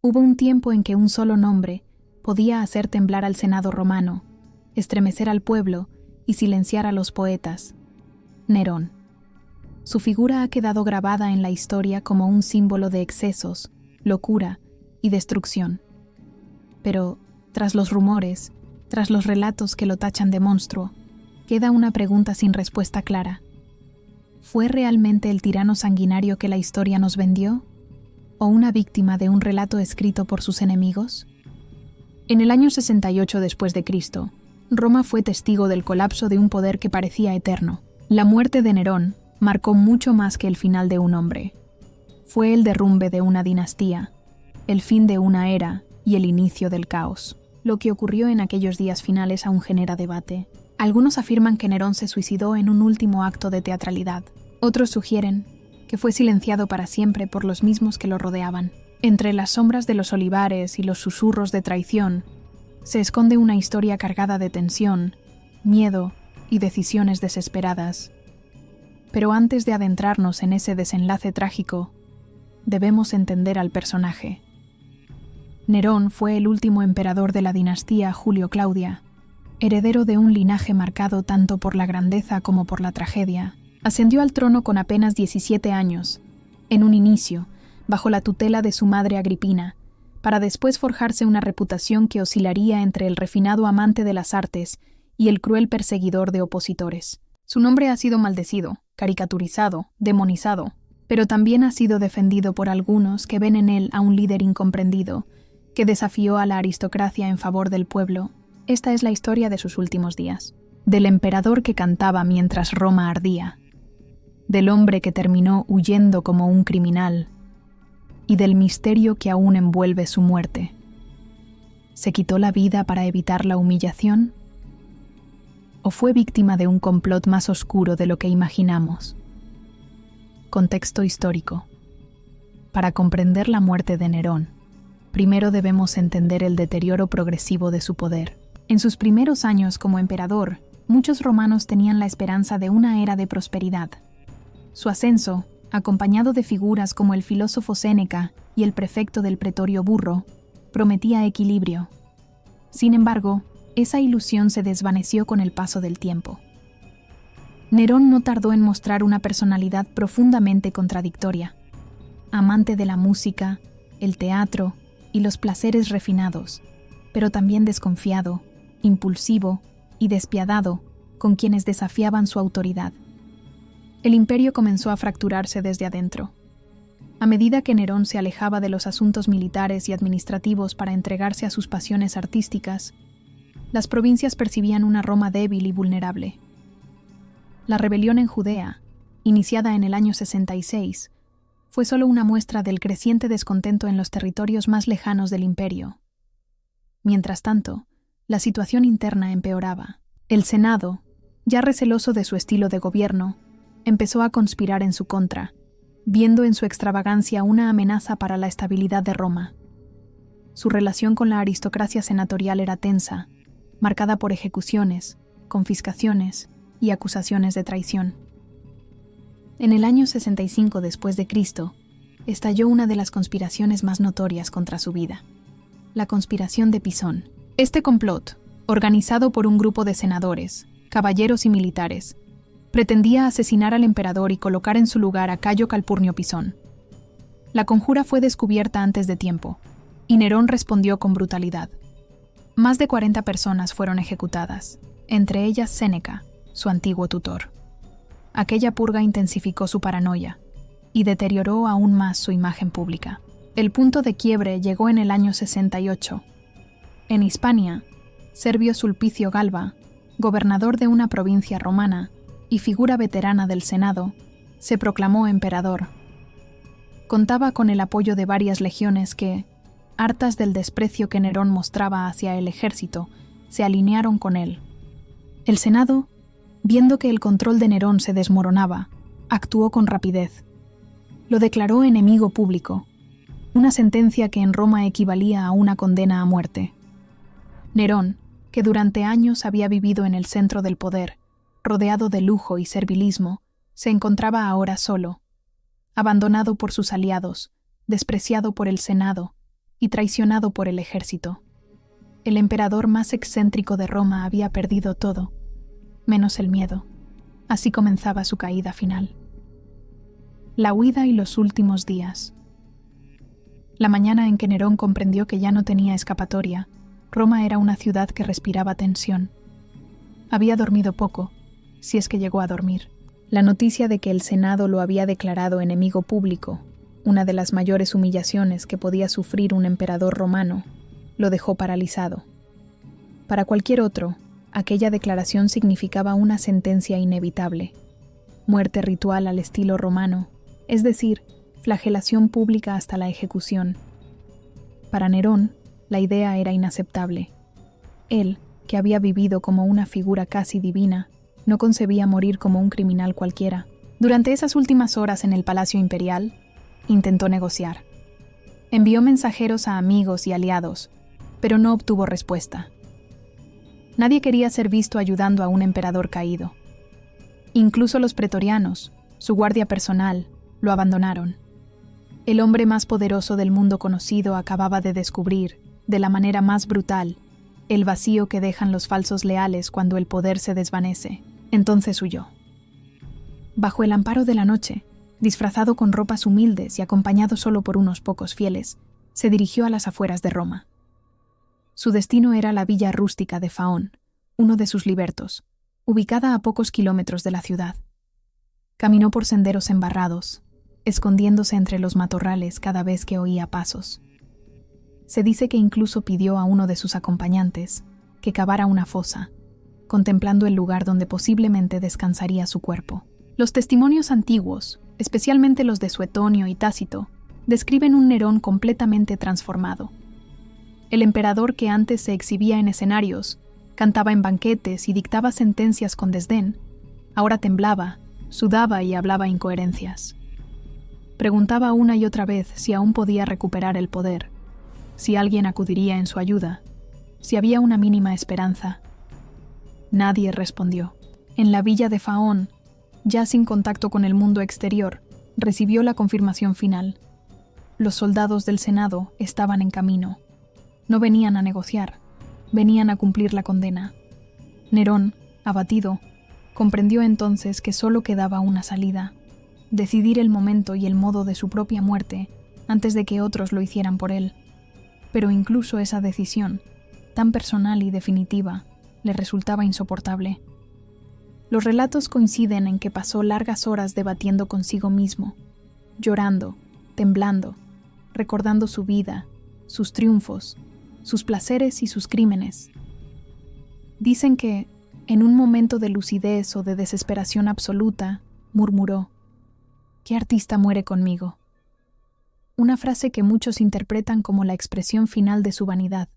Hubo un tiempo en que un solo nombre podía hacer temblar al Senado romano, estremecer al pueblo y silenciar a los poetas: Nerón. Su figura ha quedado grabada en la historia como un símbolo de excesos, locura y destrucción. Pero, tras los rumores, tras los relatos que lo tachan de monstruo, queda una pregunta sin respuesta clara. ¿Fue realmente el tirano sanguinario que la historia nos vendió? ¿O una víctima de un relato escrito por sus enemigos? En el año 68 después de Cristo, Roma fue testigo del colapso de un poder que parecía eterno. La muerte de Nerón marcó mucho más que el final de un hombre. Fue el derrumbe de una dinastía, el fin de una era y el inicio del caos. Lo que ocurrió en aquellos días finales aún genera debate. Algunos afirman que Nerón se suicidó en un último acto de teatralidad. Otros sugieren que fue silenciado para siempre por los mismos que lo rodeaban. Entre las sombras de los olivares y los susurros de traición, se esconde una historia cargada de tensión, miedo y decisiones desesperadas. Pero antes de adentrarnos en ese desenlace trágico, debemos entender al personaje. Nerón fue el último emperador de la dinastía Julio-Claudia, heredero de un linaje marcado tanto por la grandeza como por la tragedia. Ascendió al trono con apenas 17 años, en un inicio, bajo la tutela de su madre Agripina, para después forjarse una reputación que oscilaría entre el refinado amante de las artes y el cruel perseguidor de opositores. Su nombre ha sido maldecido, caricaturizado, demonizado, pero también ha sido defendido por algunos que ven en él a un líder incomprendido, que desafió a la aristocracia en favor del pueblo. Esta es la historia de sus últimos días, del emperador que cantaba mientras Roma ardía, del hombre que terminó huyendo como un criminal, y del misterio que aún envuelve su muerte. ¿Se quitó la vida para evitar la humillación? ¿O fue víctima de un complot más oscuro de lo que imaginamos? Contexto histórico. Para comprender la muerte de Nerón, primero debemos entender el deterioro progresivo de su poder. En sus primeros años como emperador, muchos romanos tenían la esperanza de una era de prosperidad. Su ascenso, acompañado de figuras como el filósofo Séneca y el prefecto del pretorio Burro, prometía equilibrio. Sin embargo, esa ilusión se desvaneció con el paso del tiempo. Nerón no tardó en mostrar una personalidad profundamente contradictoria, amante de la música, el teatro y los placeres refinados, pero también desconfiado, impulsivo y despiadado con quienes desafiaban su autoridad. El imperio comenzó a fracturarse desde adentro. A medida que Nerón se alejaba de los asuntos militares y administrativos para entregarse a sus pasiones artísticas, las provincias percibían una Roma débil y vulnerable. La rebelión en Judea, iniciada en el año 66, fue solo una muestra del creciente descontento en los territorios más lejanos del imperio. Mientras tanto, la situación interna empeoraba. El Senado, ya receloso de su estilo de gobierno, empezó a conspirar en su contra, viendo en su extravagancia una amenaza para la estabilidad de Roma. Su relación con la aristocracia senatorial era tensa, marcada por ejecuciones, confiscaciones y acusaciones de traición. En el año 65 después de Cristo, estalló una de las conspiraciones más notorias contra su vida, la conspiración de Pisón. Este complot, organizado por un grupo de senadores, caballeros y militares, pretendía asesinar al emperador y colocar en su lugar a Cayo Calpurnio Pisón. La conjura fue descubierta antes de tiempo, y Nerón respondió con brutalidad. Más de 40 personas fueron ejecutadas, entre ellas Séneca, su antiguo tutor. Aquella purga intensificó su paranoia y deterioró aún más su imagen pública. El punto de quiebre llegó en el año 68. En Hispania, Servio Sulpicio Galba, gobernador de una provincia romana y figura veterana del Senado, se proclamó emperador. Contaba con el apoyo de varias legiones que, hartas del desprecio que Nerón mostraba hacia el ejército, se alinearon con él. El Senado, viendo que el control de Nerón se desmoronaba, actuó con rapidez. Lo declaró enemigo público, una sentencia que en Roma equivalía a una condena a muerte. Nerón, que durante años había vivido en el centro del poder, rodeado de lujo y servilismo, se encontraba ahora solo, abandonado por sus aliados, despreciado por el Senado y traicionado por el ejército. El emperador más excéntrico de Roma había perdido todo, menos el miedo. Así comenzaba su caída final. La huida y los últimos días. La mañana en que Nerón comprendió que ya no tenía escapatoria, Roma era una ciudad que respiraba tensión. Había dormido poco, si es que llegó a dormir. La noticia de que el Senado lo había declarado enemigo público, una de las mayores humillaciones que podía sufrir un emperador romano, lo dejó paralizado. Para cualquier otro, aquella declaración significaba una sentencia inevitable, muerte ritual al estilo romano, es decir, flagelación pública hasta la ejecución. Para Nerón, la idea era inaceptable. Él, que había vivido como una figura casi divina, no concebía morir como un criminal cualquiera. Durante esas últimas horas en el Palacio Imperial, intentó negociar. Envió mensajeros a amigos y aliados, pero no obtuvo respuesta. Nadie quería ser visto ayudando a un emperador caído. Incluso los pretorianos, su guardia personal, lo abandonaron. El hombre más poderoso del mundo conocido acababa de descubrir, de la manera más brutal, el vacío que dejan los falsos leales cuando el poder se desvanece. Entonces huyó. Bajo el amparo de la noche, disfrazado con ropas humildes y acompañado solo por unos pocos fieles, se dirigió a las afueras de Roma. Su destino era la villa rústica de Faón, uno de sus libertos, ubicada a pocos kilómetros de la ciudad. Caminó por senderos embarrados, escondiéndose entre los matorrales cada vez que oía pasos. Se dice que incluso pidió a uno de sus acompañantes que cavara una fosa, contemplando el lugar donde posiblemente descansaría su cuerpo. Los testimonios antiguos, especialmente los de Suetonio y Tácito, describen un Nerón completamente transformado. El emperador que antes se exhibía en escenarios, cantaba en banquetes y dictaba sentencias con desdén, ahora temblaba, sudaba y hablaba incoherencias. Preguntaba una y otra vez si aún podía recuperar el poder, si alguien acudiría en su ayuda, si había una mínima esperanza. Nadie respondió. En la villa de Faón, ya sin contacto con el mundo exterior, recibió la confirmación final. Los soldados del Senado estaban en camino. No venían a negociar, venían a cumplir la condena. Nerón, abatido, comprendió entonces que solo quedaba una salida: decidir el momento y el modo de su propia muerte antes de que otros lo hicieran por él. Pero incluso esa decisión, tan personal y definitiva, le resultaba insoportable. Los relatos coinciden en que pasó largas horas debatiendo consigo mismo, llorando, temblando, recordando su vida, sus triunfos, sus placeres y sus crímenes. Dicen que, en un momento de lucidez o de desesperación absoluta, murmuró: «¿Qué artista muere conmigo?». Una frase que muchos interpretan como la expresión final de su vanidad,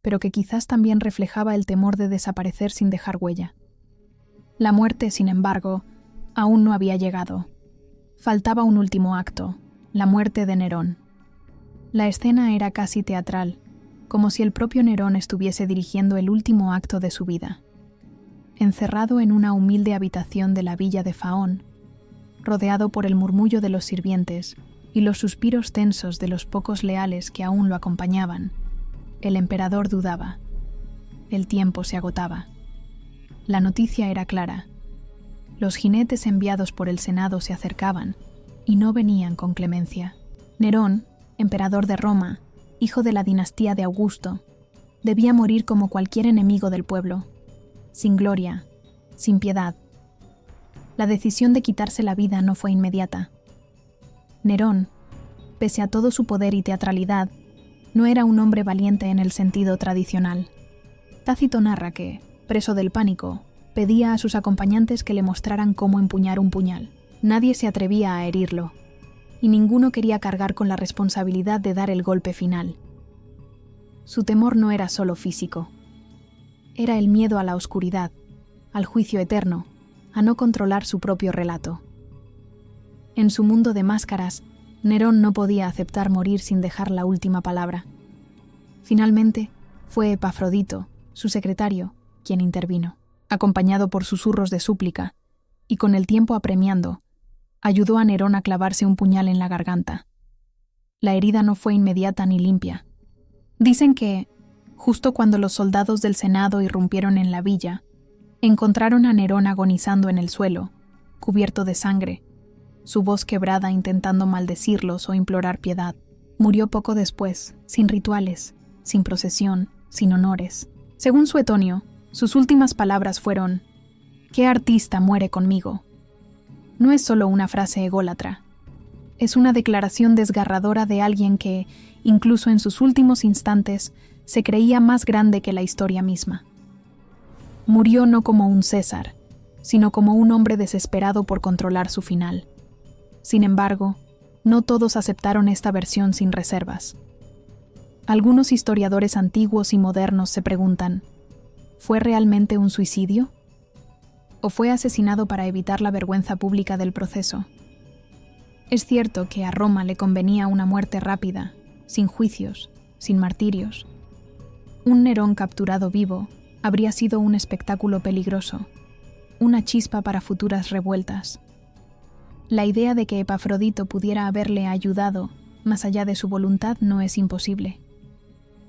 pero que quizás también reflejaba el temor de desaparecer sin dejar huella. La muerte, sin embargo, aún no había llegado. Faltaba un último acto, la muerte de Nerón. La escena era casi teatral, como si el propio Nerón estuviese dirigiendo el último acto de su vida. Encerrado en una humilde habitación de la villa de Faón, rodeado por el murmullo de los sirvientes y los suspiros tensos de los pocos leales que aún lo acompañaban, el emperador dudaba. El tiempo se agotaba. La noticia era clara. Los jinetes enviados por el Senado se acercaban y no venían con clemencia. Nerón, emperador de Roma, hijo de la dinastía de Augusto, debía morir como cualquier enemigo del pueblo, sin gloria, sin piedad. La decisión de quitarse la vida no fue inmediata. Nerón, pese a todo su poder y teatralidad, no era un hombre valiente en el sentido tradicional. Tácito narra que, preso del pánico, pedía a sus acompañantes que le mostraran cómo empuñar un puñal. Nadie se atrevía a herirlo, y ninguno quería cargar con la responsabilidad de dar el golpe final. Su temor no era solo físico. Era el miedo a la oscuridad, al juicio eterno, a no controlar su propio relato. En su mundo de máscaras, Nerón no podía aceptar morir sin dejar la última palabra. Finalmente, fue Epafrodito, su secretario, quien intervino. Acompañado por susurros de súplica, y con el tiempo apremiando, ayudó a Nerón a clavarse un puñal en la garganta. La herida no fue inmediata ni limpia. Dicen que, justo cuando los soldados del Senado irrumpieron en la villa, encontraron a Nerón agonizando en el suelo, cubierto de sangre, su voz quebrada intentando maldecirlos o implorar piedad. Murió poco después, sin rituales, sin procesión, sin honores. Según Suetonio, sus últimas palabras fueron: «¿Qué artista muere conmigo?». No es solo una frase ególatra. Es una declaración desgarradora de alguien que, incluso en sus últimos instantes, se creía más grande que la historia misma. Murió no como un César, sino como un hombre desesperado por controlar su final. Sin embargo, no todos aceptaron esta versión sin reservas. Algunos historiadores antiguos y modernos se preguntan: ¿fue realmente un suicidio? ¿O fue asesinado para evitar la vergüenza pública del proceso? Es cierto que a Roma le convenía una muerte rápida, sin juicios, sin martirios. Un Nerón capturado vivo habría sido un espectáculo peligroso, una chispa para futuras revueltas. La idea de que Epafrodito pudiera haberle ayudado, más allá de su voluntad, no es imposible.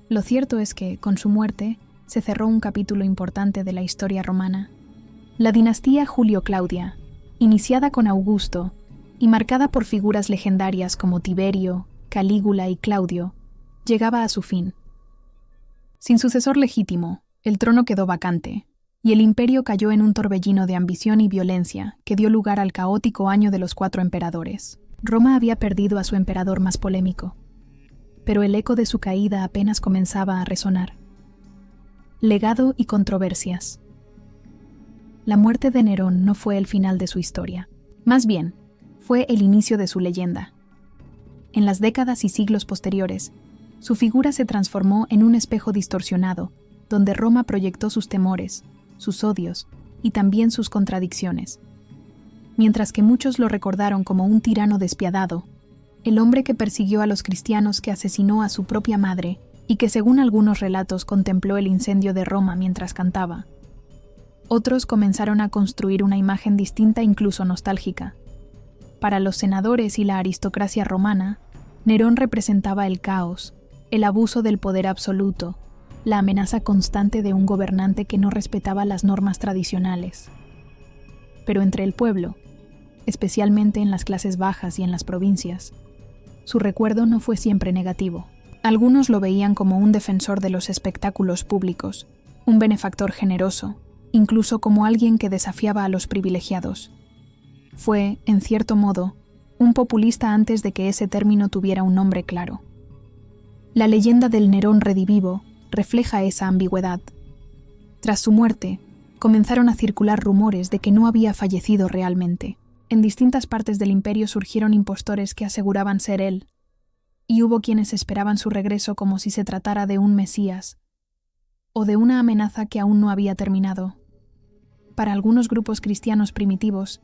Lo cierto es que, con su muerte, se cerró un capítulo importante de la historia romana. La dinastía Julio-Claudia, iniciada con Augusto y marcada por figuras legendarias como Tiberio, Calígula y Claudio, llegaba a su fin. Sin sucesor legítimo, el trono quedó vacante, y el imperio cayó en un torbellino de ambición y violencia que dio lugar al caótico año de los 4 emperadores. Roma había perdido a su emperador más polémico, pero el eco de su caída apenas comenzaba a resonar. Legado y controversias. La muerte de Nerón no fue el final de su historia. Más bien, fue el inicio de su leyenda. En las décadas y siglos posteriores, su figura se transformó en un espejo distorsionado, donde Roma proyectó sus temores, sus odios y también sus contradicciones. Mientras que muchos lo recordaron como un tirano despiadado, el hombre que persiguió a los cristianos, que asesinó a su propia madre y que, según algunos relatos, contempló el incendio de Roma mientras cantaba. Otros comenzaron a construir una imagen distinta, incluso nostálgica. Para los senadores y la aristocracia romana, Nerón representaba el caos, el abuso del poder absoluto, la amenaza constante de un gobernante que no respetaba las normas tradicionales. Pero entre el pueblo, especialmente en las clases bajas y en las provincias, su recuerdo no fue siempre negativo. Algunos lo veían como un defensor de los espectáculos públicos, un benefactor generoso, incluso como alguien que desafiaba a los privilegiados. Fue, en cierto modo, un populista antes de que ese término tuviera un nombre claro. La leyenda del Nerón redivivo refleja esa ambigüedad. Tras su muerte, comenzaron a circular rumores de que no había fallecido realmente. En distintas partes del imperio surgieron impostores que aseguraban ser él, y hubo quienes esperaban su regreso como si se tratara de un Mesías, o de una amenaza que aún no había terminado. Para algunos grupos cristianos primitivos,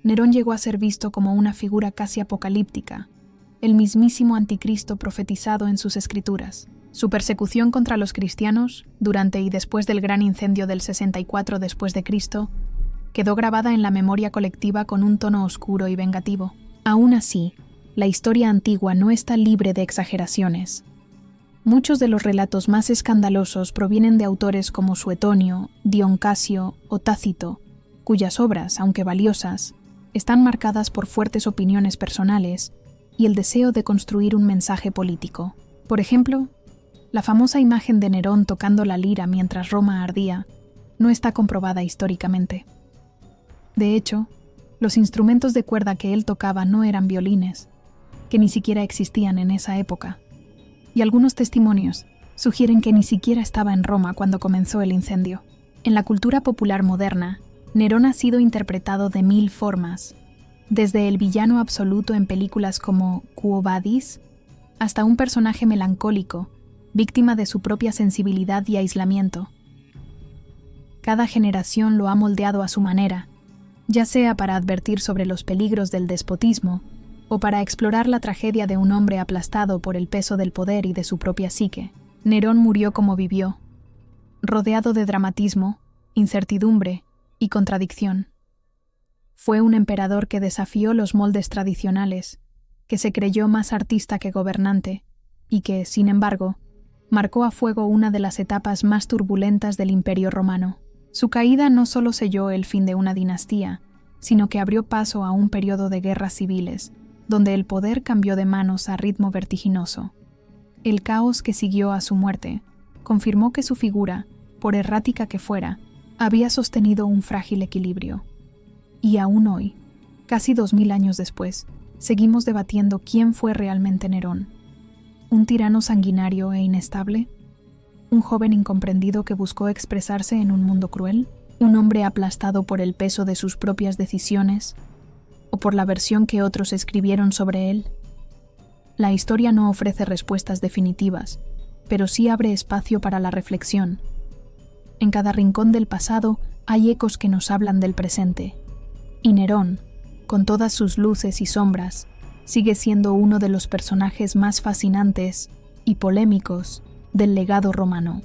Nerón llegó a ser visto como una figura casi apocalíptica, el mismísimo anticristo profetizado en sus escrituras. Su persecución contra los cristianos, durante y después del gran incendio del 64 después de Cristo, quedó grabada en la memoria colectiva con un tono oscuro y vengativo. Aún así, la historia antigua no está libre de exageraciones. Muchos de los relatos más escandalosos provienen de autores como Suetonio, Dion Casio o Tácito, cuyas obras, aunque valiosas, están marcadas por fuertes opiniones personales y el deseo de construir un mensaje político. Por ejemplo, la famosa imagen de Nerón tocando la lira mientras Roma ardía no está comprobada históricamente. De hecho, los instrumentos de cuerda que él tocaba no eran violines, que ni siquiera existían en esa época, y algunos testimonios sugieren que ni siquiera estaba en Roma cuando comenzó el incendio. En la cultura popular moderna, Nerón ha sido interpretado de 1000 formas, desde el villano absoluto en películas como Quo Vadis, hasta un personaje melancólico, víctima de su propia sensibilidad y aislamiento. Cada generación lo ha moldeado a su manera, ya sea para advertir sobre los peligros del despotismo o para explorar la tragedia de un hombre aplastado por el peso del poder y de su propia psique. Nerón murió como vivió, rodeado de dramatismo, incertidumbre y contradicción. Fue un emperador que desafió los moldes tradicionales, que se creyó más artista que gobernante, y que, sin embargo, marcó a fuego una de las etapas más turbulentas del Imperio Romano. Su caída no solo selló el fin de una dinastía, sino que abrió paso a un periodo de guerras civiles, donde el poder cambió de manos a ritmo vertiginoso. El caos que siguió a su muerte confirmó que su figura, por errática que fuera, había sostenido un frágil equilibrio. Y aún hoy, casi 2000 años después, seguimos debatiendo quién fue realmente Nerón. ¿Un tirano sanguinario e inestable? ¿Un joven incomprendido que buscó expresarse en un mundo cruel? ¿Un hombre aplastado por el peso de sus propias decisiones? ¿O por la versión que otros escribieron sobre él? La historia no ofrece respuestas definitivas, pero sí abre espacio para la reflexión. En cada rincón del pasado hay ecos que nos hablan del presente. Y Nerón, con todas sus luces y sombras, sigue siendo uno de los personajes más fascinantes y polémicos del legado romano.